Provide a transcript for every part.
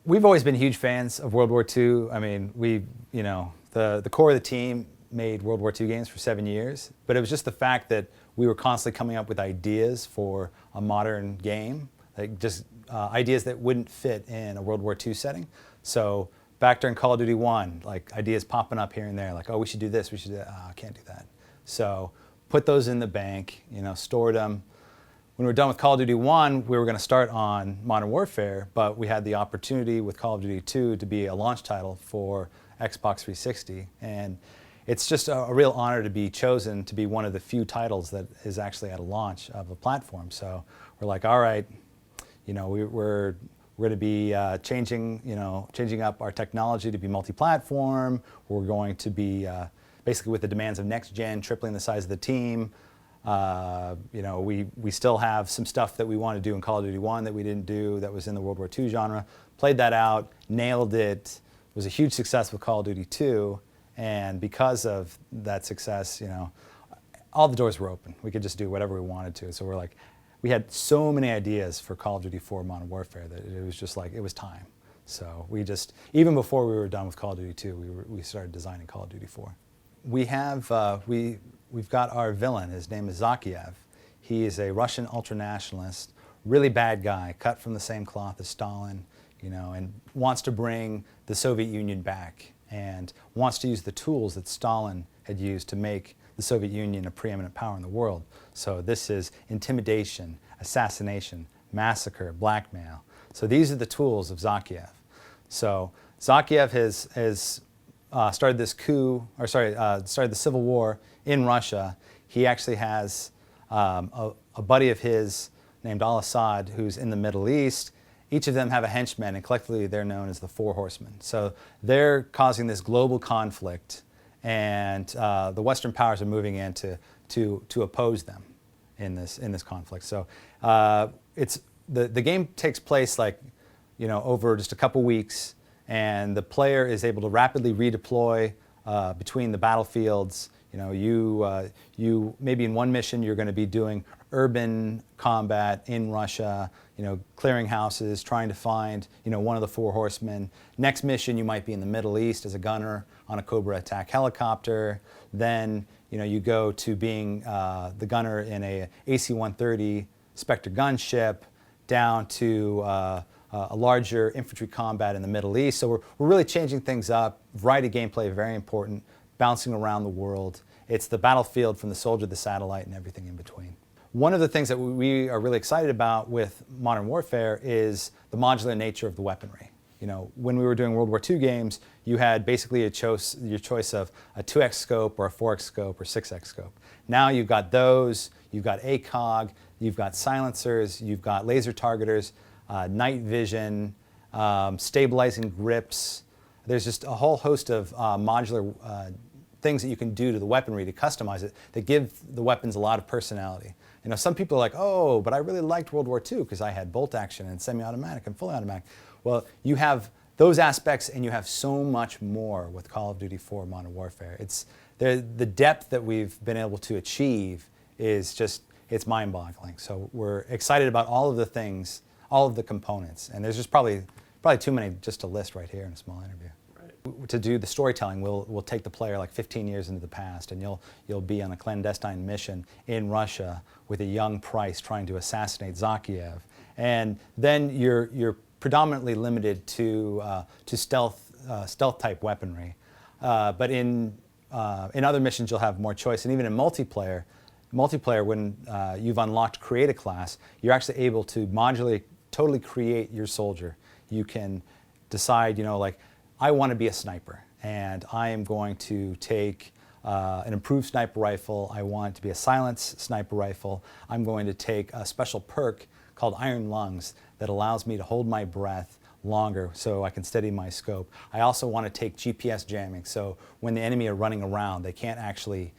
We've always been huge fans of World War II. I mean, the core of the team made World War II games for 7 years, but it was just the fact that we were constantly coming up with ideas for a modern game, like just ideas that wouldn't fit in a World War II setting. So back during Call of Duty 1, like ideas popping up here and there, like, oh, we should do this, we should do that. Oh, I can't do that. So put those in the bank, stored them. When we were done with Call of Duty 1, we were going to start on Modern Warfare, but we had the opportunity with Call of Duty 2 to be a launch title for Xbox 360. And it's just a real honor to be chosen to be one of the few titles that is actually at a launch of a platform. So we're like, all right, we're going to be changing up our technology to be multi-platform. We're going to be basically with the demands of next gen, tripling the size of the team. We still have some stuff that we want to do in Call of Duty 1 that we didn't do that was in the World War II genre. Played that out, nailed it, was a huge success with Call of Duty 2, and because of that success, all the doors were open. We could just do whatever we wanted to. So we had so many ideas for Call of Duty 4 Modern Warfare that it was just like, it was time. So even before we were done with Call of Duty 2, we started designing Call of Duty 4. We've got our villain. His name is Zakiev. He is a Russian ultranationalist, really bad guy, cut from the same cloth as Stalin, and wants to bring the Soviet Union back and wants to use the tools that Stalin had used to make the Soviet Union a preeminent power in the world. So this is intimidation, assassination, massacre, blackmail. So these are the tools of Zakiev. So Zakiev has started this started the civil war in Russia. He actually has a buddy of his named Al-Assad who's in the Middle East. Each of them have a henchman, and collectively they're known as the Four Horsemen. So they're causing this global conflict, and the Western powers are moving in to oppose them in this conflict. So the game takes place over just a couple weeks, and the player is able to rapidly redeploy between the battlefields. You maybe in one mission you're going to be doing urban combat in Russia, clearing houses, trying to find one of the Four Horsemen. Next mission you might be in the Middle East as a gunner on a Cobra attack helicopter. Then you go to being the gunner in a AC-130 Spectre gunship, down to a larger infantry combat in the Middle East. So we're really changing things up. Variety of gameplay, very important. Bouncing around the world. It's the battlefield from the soldier to the satellite and everything in between. One of the things that we are really excited about with Modern Warfare is the modular nature of the weaponry. When we were doing World War II games, you had basically your choice of a 2x scope or a 4x scope or 6x scope. Now you've got those, you've got ACOG, you've got silencers, you've got laser targeters, night vision, stabilizing grips. There's just a whole host of modular things that you can do to the weaponry to customize it that give the weapons a lot of personality. Some people are like, oh, but I really liked World War II because I had bolt action and semi-automatic and fully automatic. Well, you have those aspects and you have so much more with Call of Duty 4 Modern Warfare. It's the depth that we've been able to achieve is just, it's mind-boggling. So we're excited about all of the things, all of the components, and there's just probably too many just to list right here in a small interview. To do the storytelling, we'll take the player like 15 years into the past, and you'll be on a clandestine mission in Russia with a young Price trying to assassinate Zakiev, and then you're predominantly limited to stealth type weaponry, but in other missions you'll have more choice, and even in multiplayer when you've unlocked Create a class, you're actually able to modularly totally create your soldier. You can decide, I want to be a sniper, and I am going to take an improved sniper rifle. I want it to be a silenced sniper rifle. I'm going to take a special perk called Iron Lungs that allows me to hold my breath longer so I can steady my scope. I also want to take GPS jamming, so when the enemy are running around, they can't actually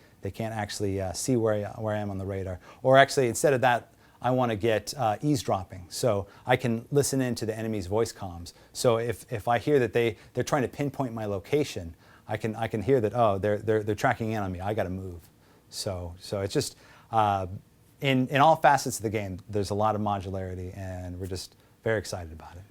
see where I am on the radar. Or actually, instead of that, I want to get eavesdropping, so I can listen into the enemy's voice comms. So if I hear that they're trying to pinpoint my location, I can hear that, oh, they're tracking in on me. I got to move. So it's just in all facets of the game, there's a lot of modularity, and we're just very excited about it.